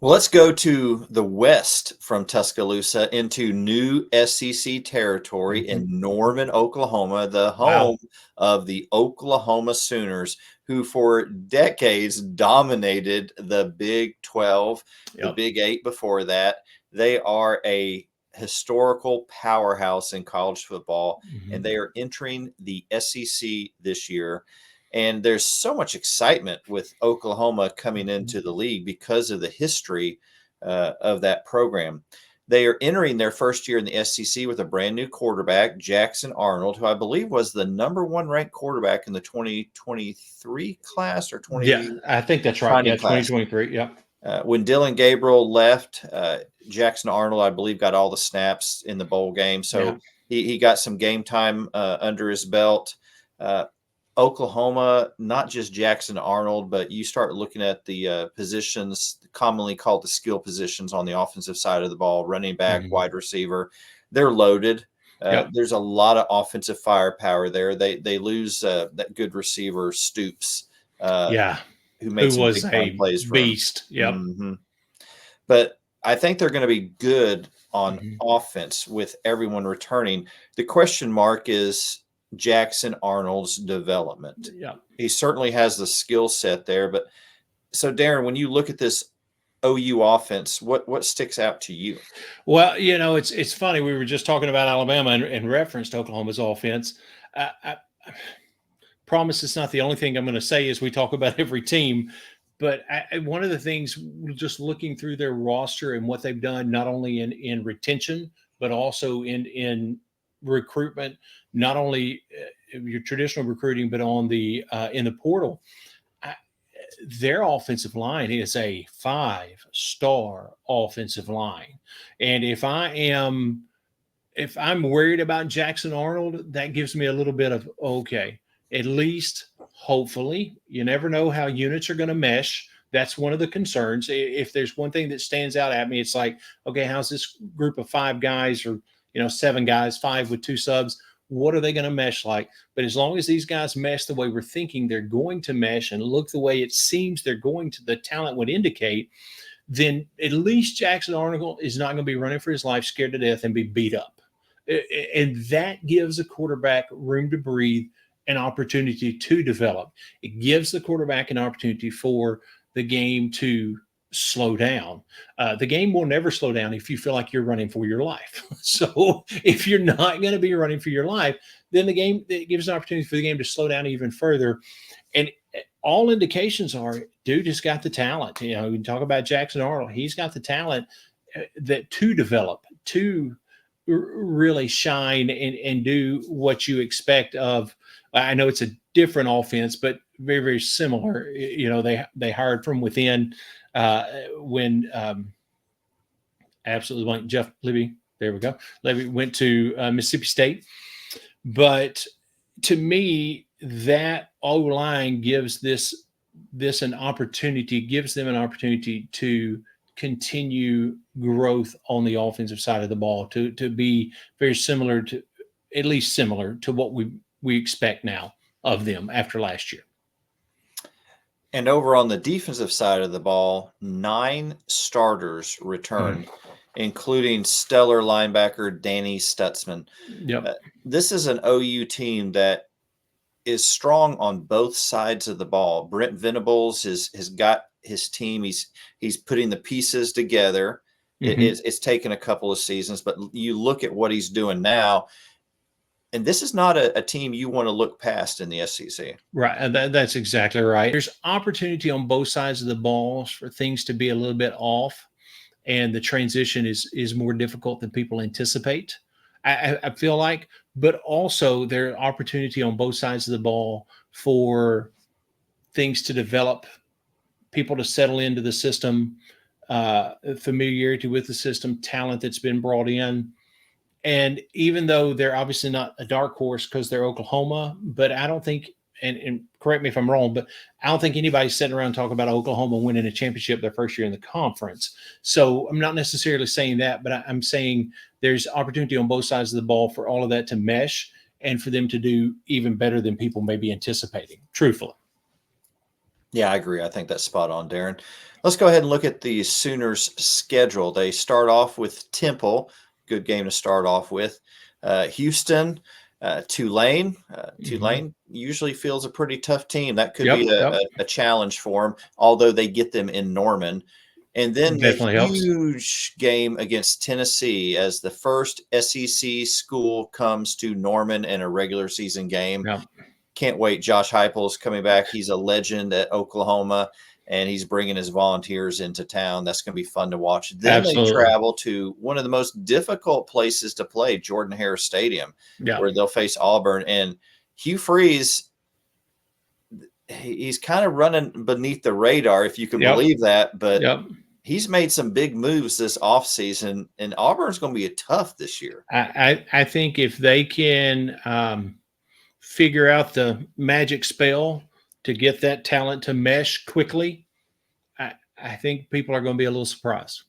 Well, let's go to the west from Tuscaloosa into new SEC territory Mhm. in Norman, Oklahoma, the Wow. home of the Oklahoma Sooners, who for decades dominated the Big 12, the Yep. Big 8 before that. They are a historical powerhouse in college football, and Mhm. they are entering the SEC this year. And there's so much excitement with Oklahoma coming Mhm. into the league because of the history of that program. They are entering their first year in the SEC with a brand new quarterback, Jackson Arnold, who I believe was the number one ranked quarterback in the 2023 class or Yeah, I think that's right. signing Yeah, class. 2023. Yep. When Dylan Gabriel left, Jackson Arnold, I believe, got all the snaps in the bowl game. Yeah. So he got some game time under his belt. Uh, Oklahoma, not just Jackson Arnold, but you start looking at the positions commonly called the skill positions on the offensive side of the ball, running back, Mhm. wide receiver. They're loaded. Yep. There's a lot of offensive firepower there. They lose that good receiver Stoops, uh, Yeah. who made Who some was big time a plays for him. beast. Yep. hmm But I think they're going to be good on Mhm. offense with everyone returning. The question mark is Jackson Arnold's development. Yep. He certainly has the skill set there, but so Darren, when you look at this OU offense, what sticks out to you? Well, it's funny. We were just talking about Alabama and referenced Oklahoma's offense. I promise it's not the only thing I'm going to say as we talk about every team. But one of the things, just looking through their roster and what they've done, not only in retention, but also in recruitment, not only your traditional recruiting, but on the in the portal. I, their offensive line is a 5-star offensive line, and if I'm worried about Jackson Arnold, that gives me a little bit of okay. At least, hopefully, you never know how units are going to mesh. That's one of the concerns. If there's one thing that stands out at me, it's like, okay, how's this group of 5 guys or 7 guys, 5 with 2 subs? What are they going to mesh like? But as long as these guys mesh the way we're thinking they're going to mesh and look the way it seems they're going to, the talent would indicate, then at least Jackson Arnold is not going to be running for his life, scared to death, and be beat up. And that gives a quarterback room to breathe, an opportunity to develop. It gives the quarterback an opportunity for the game to slow down. The game will never slow down if you feel like you're running for your life. So if you're not going to be running for your life, then the game, it gives an opportunity for the game to slow down even further. And all indications are, dude has got the talent. You can talk about Jackson Arnold. He's got the talent that to develop, to really shine and do what you expect of. I know it's a different offense, but very, very similar. They hired from within when absolutely blank Jeff Libby. There we go. Libby went to Mississippi State, but to me, that O line gives this an opportunity, gives them an opportunity to continue growth on the offensive side of the ball, to be very similar to, at least similar to what we expect now of them after last year. And over on the defensive side of the ball, 9 starters Mm. returned, including stellar linebacker Danny Stutzman. Yep. Uh, this is an OU team that is strong on both sides of the ball. Brent Venables has got his team. He's putting the pieces together. Mm-hmm. It's taken a couple of seasons, but you look at what he's doing now, and this is not a team you want to look past in the SEC. Right. That's exactly right. There's opportunity on both sides of the balls for things to be a little bit off, and the transition is more difficult than people anticipate. I feel like, but also there are opportunity on both sides of the ball for things to develop, people to settle into the system, familiarity with the system, talent that's been brought in. And even though they're obviously not a dark horse because they're Oklahoma, but I don't think, and correct me if I'm wrong, but I don't think anybody's sitting around talking about Oklahoma winning a championship their first year in the conference. So I'm not necessarily saying that, but I'm saying there's opportunity on both sides of the ball for all of that to mesh and for them to do even better than people may be anticipating, truthfully. Yeah, I agree. I think that's spot on, Darren. Let's go ahead and look at the Sooners' schedule. They start off with Temple, good game to start off with. Houston, Tulane. Tulane usually feels a pretty tough team. That could Yep, be yep. a challenge for them, although they get them in Norman. And then the Definitely helps. huge game against Tennessee as the first SEC school comes to Norman in a regular season game. Yep. Can't wait. Josh Heupel's coming back. He's a legend at Oklahoma, and he's bringing his volunteers into town. That's going to be fun to watch. Then they Absolutely. travel to one of the most difficult places to play, Jordan Hare Stadium, Yeah. where they'll face Auburn. And Hugh Freeze, he's kind of running beneath the radar, if you can believe that. But he's made some big moves this offseason, and Auburn's going to be tough this year. I think if they can figure out the magic spell to get that talent to mesh quickly, I think people are going to be a little surprised.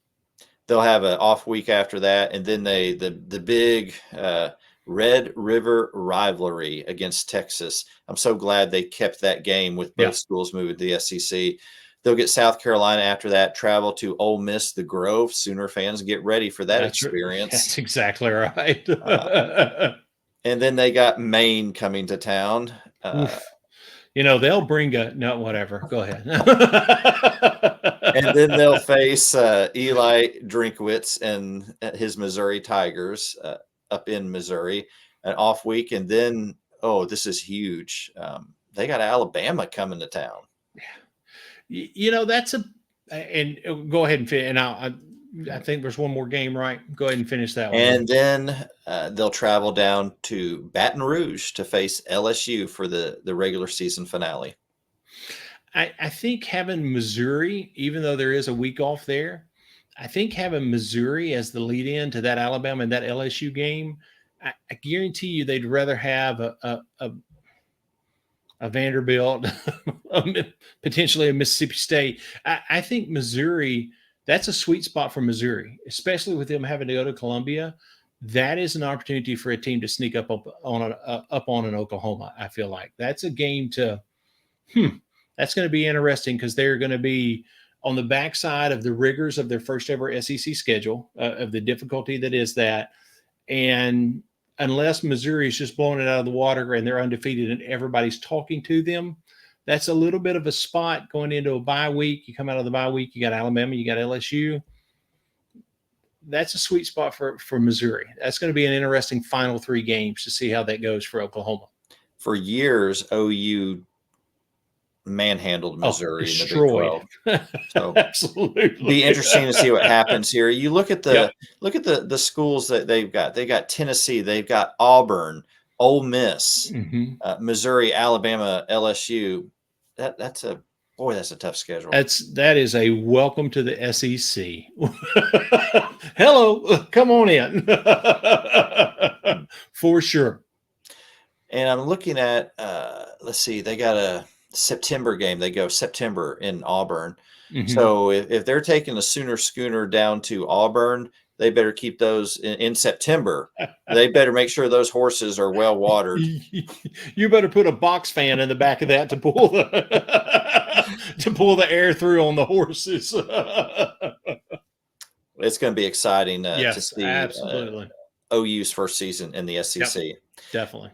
They'll have an off week after that, and then the big Red River rivalry against Texas. I'm so glad they kept that game with both schools moving to the SEC. They'll get South Carolina after that, travel to Ole Miss, the Grove. Sooner fans, get ready for that experience. That's exactly right. And then they got Maine coming to town. They'll bring whatever. Go ahead. And then they'll face Eli Drinkwitz and his Missouri Tigers up in Missouri, an off week. And then, this is huge. They got Alabama coming to town. That's and go ahead and finish. And I think there's one more game, right? Go ahead and finish that one. And then they'll travel down to Baton Rouge to face LSU for the regular season finale. I think having Missouri, even though there is a week off there, I think having Missouri as the lead in to that Alabama and that LSU game, I guarantee you they'd rather have a Vanderbilt, potentially a Mississippi State. I think Missouri, that's a sweet spot for Missouri, especially with them having to go to Columbia. That is an opportunity for a team to sneak up on an Oklahoma. I feel like that's a game that's going to be interesting because they're going to be on the backside of the rigors of their first ever SEC schedule, of the difficulty that is that. And unless Missouri is just blowing it out of the water and they're undefeated and everybody's talking to them, that's a little bit of a spot going into a bye week. You come out of the bye week, you got Alabama, you got LSU. That's a sweet spot for Missouri. That's going to be an interesting final 3 games to see how that goes for Oklahoma. For years, OU manhandled Missouri in the Big 12. So absolutely, be interesting to see what happens here. You look at the schools that they've got. They got Tennessee, they've got Auburn, Ole Miss, Missouri, Alabama, LSU. That's a tough schedule. That is a welcome to the SEC. Hello, come on in. For sure. And I'm looking at let's see, they got a September game. They go September in Auburn. So if they're taking a Sooner Schooner down to Auburn, they better keep those in September. They better make sure those horses are well watered. You better put a box fan in the back of that to pull the air through on the horses. It's going to be exciting to see absolutely. OU's first season in the SEC. Yep, definitely.